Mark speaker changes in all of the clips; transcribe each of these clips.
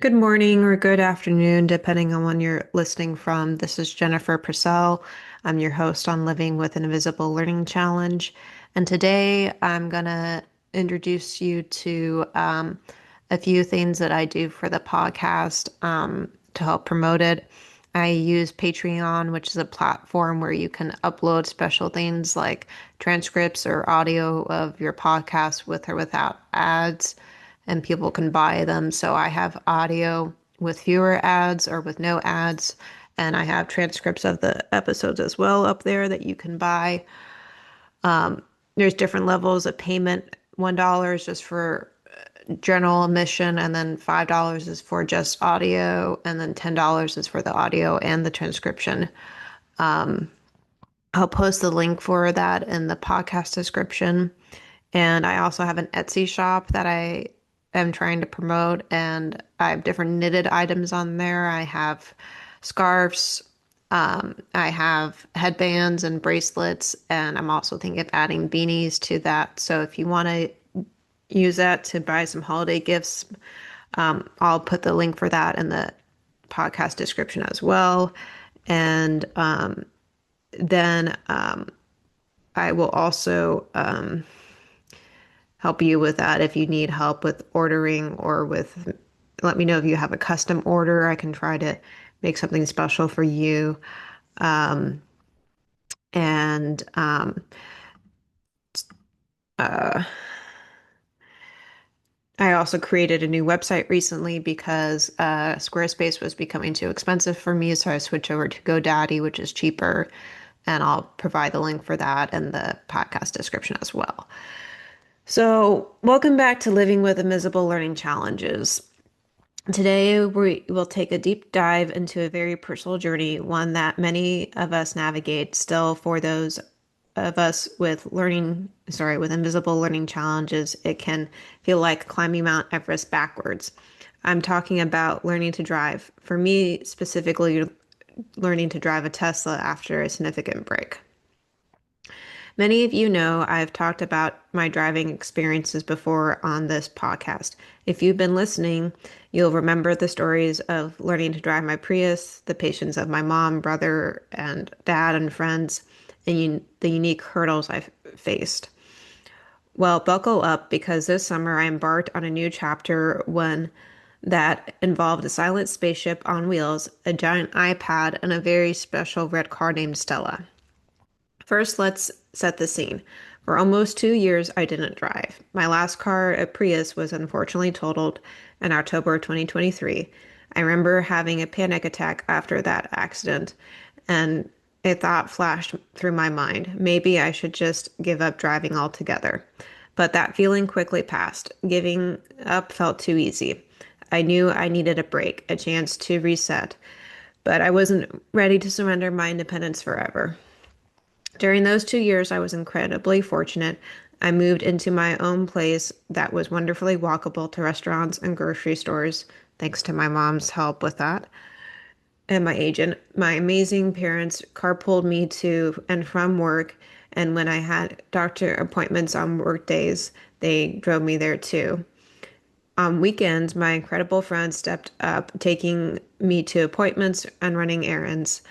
Speaker 1: Good morning or good afternoon, depending on when you're listening from. This is Jennifer Purcell. I'm your host on Living with an Invisible Learning Challenge. And today I'm going to introduce you to a few things that I do for the podcast to help promote it. I use Patreon, which is a platform where you can upload special things like transcripts or audio of your podcast with or without ads, and people can buy them. So I have audio with fewer ads or with no ads, and I have transcripts of the episodes as well up there that you can buy. There's different levels of payment. $1 is just for general admission, and then $5 is for just audio, and then $10 is for the audio and the transcription. I'll post the link for that in the podcast description. And I also have an Etsy shop that I am trying to promote, and I have different knitted items on there. I have scarves, I have headbands and bracelets, and I'm also thinking of adding beanies to that. So if you want to use that to buy some holiday gifts, I'll put the link for that in the podcast description as well. And then I will also help you with that if you need help with ordering or with, let me know if you have a custom order. I can try to make something special for you. Um, and uh, I also created a new website recently because Squarespace was becoming too expensive for me. So I switched over to GoDaddy, which is cheaper. And I'll provide the link for that in the podcast description as well. So, welcome back to Living with Invisible Learning Challenges. Today, we will take a deep dive into a very personal journey, one that many of us navigate still. For those of us with with invisible learning challenges, it can feel like climbing Mount Everest backwards. I'm talking about learning to drive. For me, specifically, learning to drive a Tesla after a significant break. Many of you know I've talked about my driving experiences before on this podcast. If you've been listening, you'll remember the stories of learning to drive my Prius, the patience of my mom, brother, and dad and friends, and the unique hurdles I've faced. Well, buckle up because this summer I embarked on a new chapter, one that involved a silent spaceship on wheels, a giant iPad, and a very special red car named Stella. First, let's set the scene. For almost 2 years, I didn't drive. My last car, a Prius, was unfortunately totaled in October 2023. I remember having a panic attack after that accident, and a thought flashed through my mind. Maybe I should just give up driving altogether. But that feeling quickly passed. Giving up felt too easy. I knew I needed a break, a chance to reset, but I wasn't ready to surrender my independence forever. During those 2 years, I was incredibly fortunate. I moved into my own place that was wonderfully walkable to restaurants and grocery stores, thanks to my mom's help with that and my agent. My amazing parents carpooled me to and from work, and when I had doctor appointments on work days, they drove me there too. On weekends, my incredible friends stepped up, taking me to appointments and running errands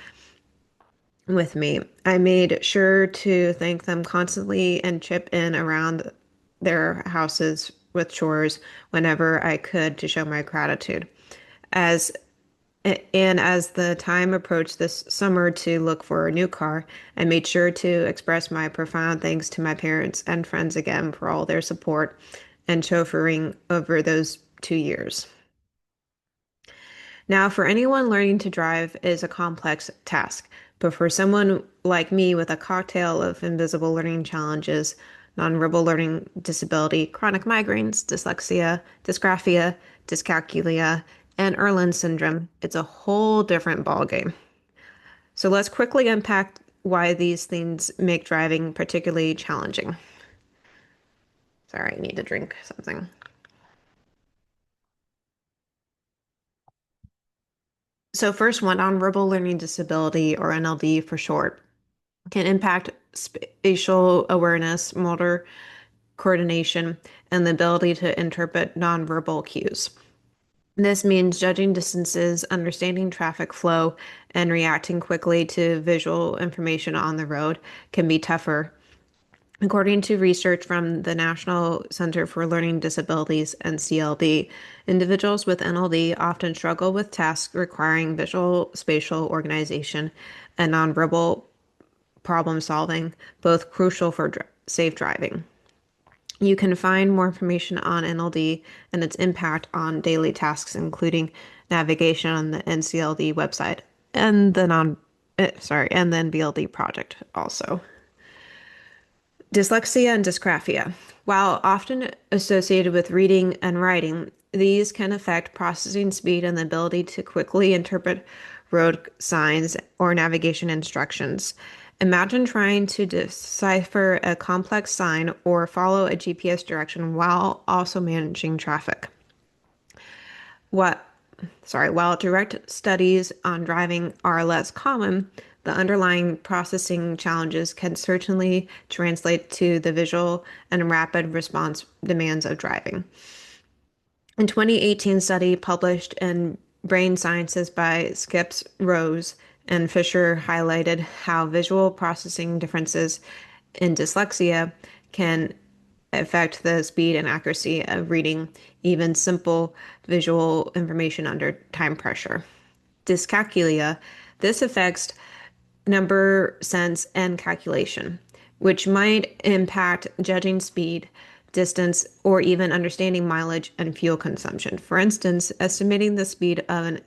Speaker 1: with me. I made sure to thank them constantly and chip in around their houses with chores whenever I could to show my gratitude. As and as the time approached this summer to look for a new car, I made sure to express my profound thanks to my parents and friends again for all their support and chauffeuring over those 2 years. Now, for anyone, learning to drive is a complex task, but for someone like me with a cocktail of invisible learning challenges, nonverbal learning disability, chronic migraines, dyslexia, dysgraphia, dyscalculia, and Erland syndrome, it's a whole different ballgame. So let's quickly unpack why these things make driving particularly challenging. Sorry, I need to drink something. So first one, nonverbal learning disability, or NLD for short, can impact spatial awareness, motor coordination, and the ability to interpret nonverbal cues. This means judging distances, understanding traffic flow, and reacting quickly to visual information on the road can be tougher. According to research from the National Center for Learning Disabilities and CLB, individuals with NLD often struggle with tasks requiring visual spatial organization and nonverbal problem solving, both crucial for safe driving. You can find more information on NLD and its impact on daily tasks, including navigation on the NCLD website and the and then BLD project also. Dyslexia and dysgraphia. While often associated with reading and writing, these can affect processing speed and the ability to quickly interpret road signs or navigation instructions. Imagine trying to decipher a complex sign or follow a GPS direction while also managing traffic. What While direct studies on driving are less common, the underlying processing challenges can certainly translate to the visual and rapid response demands of driving. A 2018 study published in Brain Sciences by Skips Rose and Fisher highlighted how visual processing differences in dyslexia can affect the speed and accuracy of reading even simple visual information under time pressure. Dyscalculia, this affects number sense and calculation, which might impact judging speed, distance, or even understanding mileage and fuel consumption. For instance, estimating the speed of an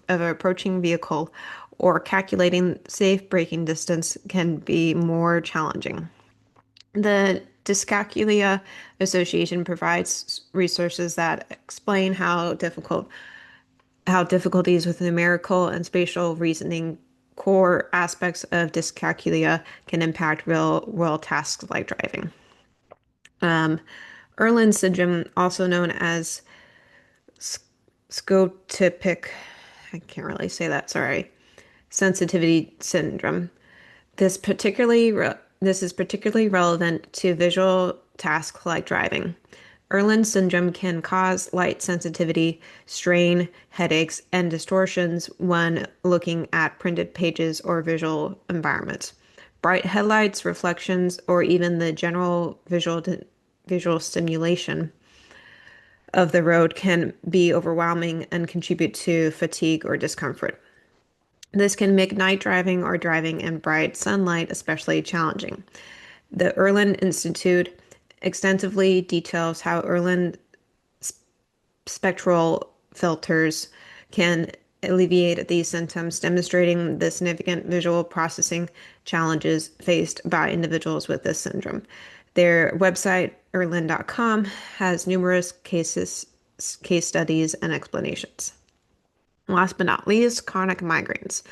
Speaker 1: approaching vehicle or calculating safe braking distance can be more challenging. The Dyscalculia Association provides resources that explain how difficulties with numerical and spatial reasoning core aspects of dyscalculia can impact real world tasks like driving. Um, Erland syndrome, also known as scotopic, I can't really say that, sorry, sensitivity syndrome. This is particularly relevant to visual tasks like driving. Erland syndrome can cause light sensitivity, strain, headaches, and distortions when looking at printed pages or visual environments. Bright headlights, reflections, or even the general visual stimulation of the road can be overwhelming and contribute to fatigue or discomfort. This can make night driving or driving in bright sunlight especially challenging. The Erland Institute extensively details how Erland spectral filters can alleviate these symptoms, demonstrating the significant visual processing challenges faced by individuals with this syndrome. Their website, erland.com, has numerous case studies, and explanations. Last but not least, chronic migraines.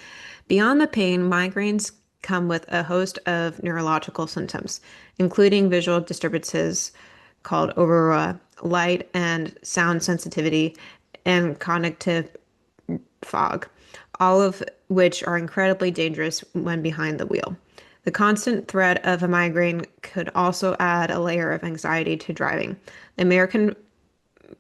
Speaker 1: Beyond the pain, migraines come with a host of neurological symptoms, including visual disturbances called aurora, light and sound sensitivity, and cognitive fog, all of which are incredibly dangerous when behind the wheel. The constant threat of a migraine could also add a layer of anxiety to driving. The American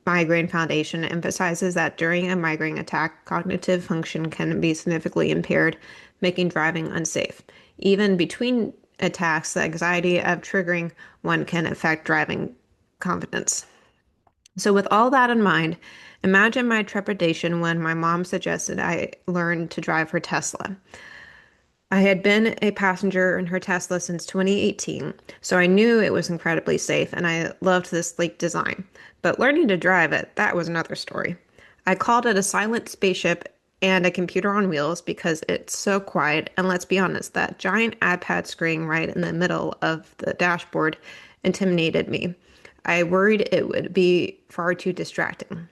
Speaker 1: Migraine Foundation emphasizes that during a migraine attack, cognitive function can be significantly impaired, making driving unsafe. Even between attacks, the anxiety of triggering one can affect driving confidence. So, with all that in mind, imagine my trepidation when my mom suggested I learn to drive her Tesla. I had been a passenger in her Tesla since 2018, so I knew it was incredibly safe and I loved the sleek design. But learning to drive it, that was another story. I called it a silent spaceship and a computer on wheels because it's so quiet, and let's be honest, that giant iPad screen right in the middle of the dashboard intimidated me. I worried it would be far too distracting.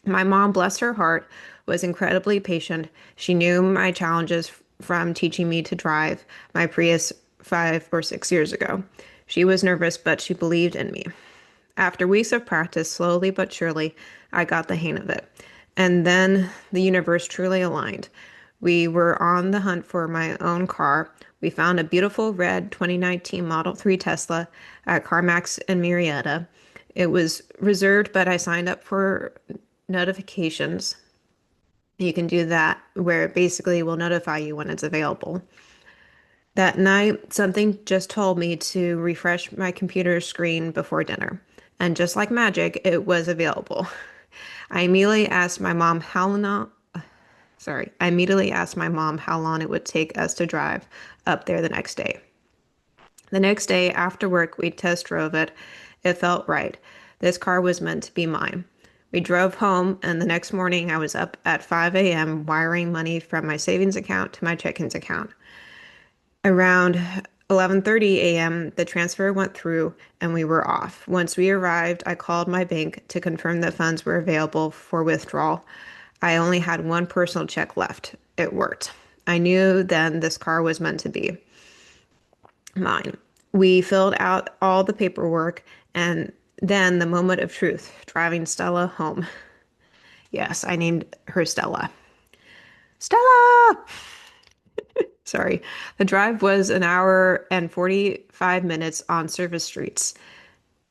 Speaker 1: My mom, bless her heart, was incredibly patient. She knew my challenges from teaching me to drive my Prius 5 or 6 years ago. She was nervous, but she believed in me. After weeks of practice, slowly but surely, I got the hang of it. And then the universe truly aligned. We were on the hunt for my own car. We found a beautiful red 2019 Model 3 Tesla at CarMax in Marietta. It was reserved, but I signed up for notifications. You can do that where it basically will notify you when it's available. That night, something just told me to refresh my computer screen before dinner. And just like magic, it was available. I immediately asked my mom how long, I immediately asked my mom how long it would take us to drive up there the next day. The next day after work, we test drove it. It felt right. This car was meant to be mine. We drove home, and the next morning I was up at 5 a.m. wiring money from my savings account to my checkings account. Around 11:30 a.m., the transfer went through and we were off. Once we arrived, I called my bank to confirm that funds were available for withdrawal. I only had one personal check left. It worked. I knew then this car was meant to be mine. We filled out all the paperwork and then the moment of truth, driving Stella home. Yes, I named her Stella. Stella! Sorry. The drive was an hour and 45 minutes on service streets.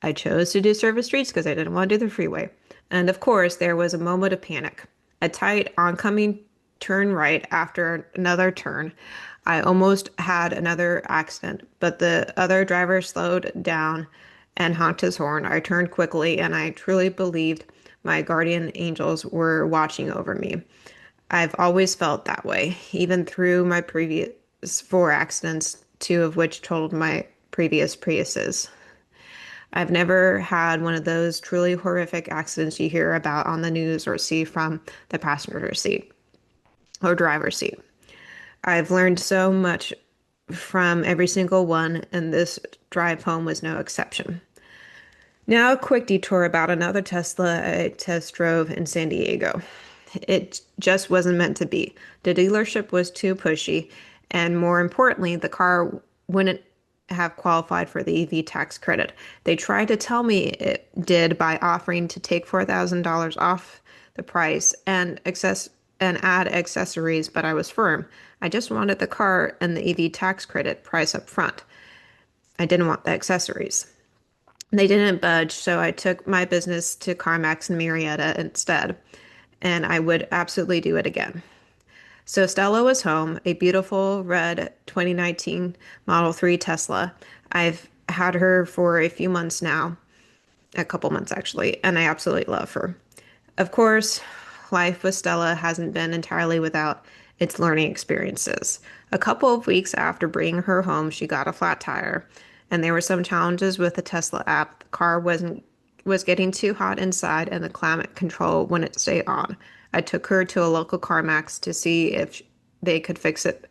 Speaker 1: I chose to do service streets because I didn't want to do the freeway. And of course, there was a moment of panic. A tight oncoming turn right after another turn. I almost had another accident, but the other driver slowed down and honked his horn. I turned quickly, and I truly believed my guardian angels were watching over me. I've always felt that way, even through my previous four accidents, two of which totaled my previous Priuses. I've never had one of those truly horrific accidents you hear about on the news or see from the passenger seat or driver's seat. I've learned so much from every single one, and this drive home was no exception. Now, a quick detour about another Tesla I test drove in San Diego. It just wasn't meant to be. The dealership was too pushy, and more importantly, the car wouldn't have qualified for the EV tax credit. They tried to tell me it did by offering to take $4,000 off the price and add accessories, but I was firm. I just wanted the car and the EV tax credit price up front. I didn't want the accessories. They didn't budge, so I took my business to CarMax and Marietta instead, and I would absolutely do it again. So Stella was home, a beautiful red 2019 Model 3 Tesla. I've had her for a few months now, a couple months actually, and I absolutely love her. Of course, life with Stella hasn't been entirely without its learning experiences. A couple of weeks after bringing her home, she got a flat tire, and there were some challenges with the Tesla app. The car was getting too hot inside, and the climate control wouldn't stay on. I took her to a local CarMax to see if they could fix it,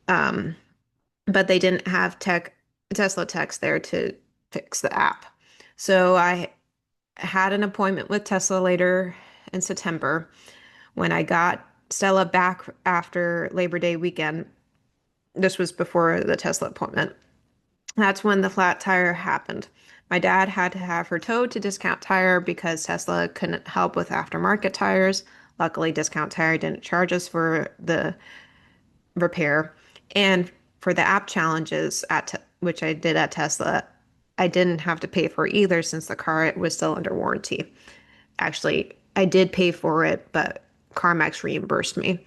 Speaker 1: but they didn't have Tesla techs there to fix the app. So I had an appointment with Tesla later in September when I got Stella back after Labor Day weekend. This was before the Tesla appointment. That's when the flat tire happened. My dad had to have her towed to Discount Tire because Tesla couldn't help with aftermarket tires. Luckily, Discount Tire didn't charge us for the repair. And for the app challenges which I did at Tesla, I didn't have to pay for either since the car was still under warranty. Actually, I did pay for it, but CarMax reimbursed me.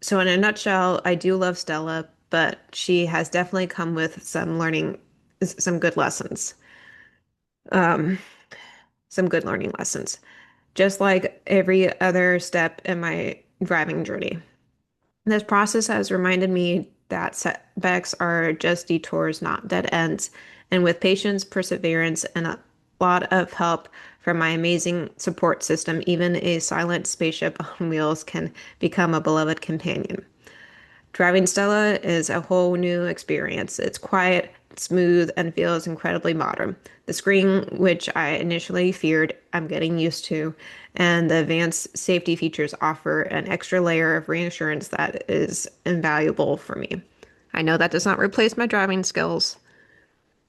Speaker 1: So in a nutshell, I do love Stella, but she has definitely come with some good lessons. Um, some good learning lessons, just like every other step in my driving journey. This process has reminded me that setbacks are just detours, not dead ends. And with patience, perseverance, and a lot of help from my amazing support system, even a silent spaceship on wheels can become a beloved companion. Driving Stella is a whole new experience. It's quiet, smooth, and feels incredibly modern. The screen, which I initially feared, I'm getting used to, and the advanced safety features offer an extra layer of reassurance that is invaluable for me. I know that does not replace my driving skills.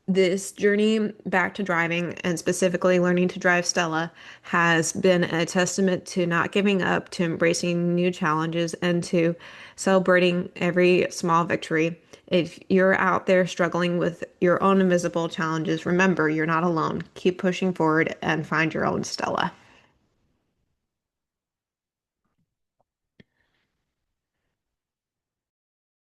Speaker 1: This journey back to driving and specifically learning to drive Stella has been a testament to not giving up, to embracing new challenges, and to celebrating every small victory. If you're out there struggling with your own invisible challenges, remember you're not alone. Keep pushing forward and find your own Stella.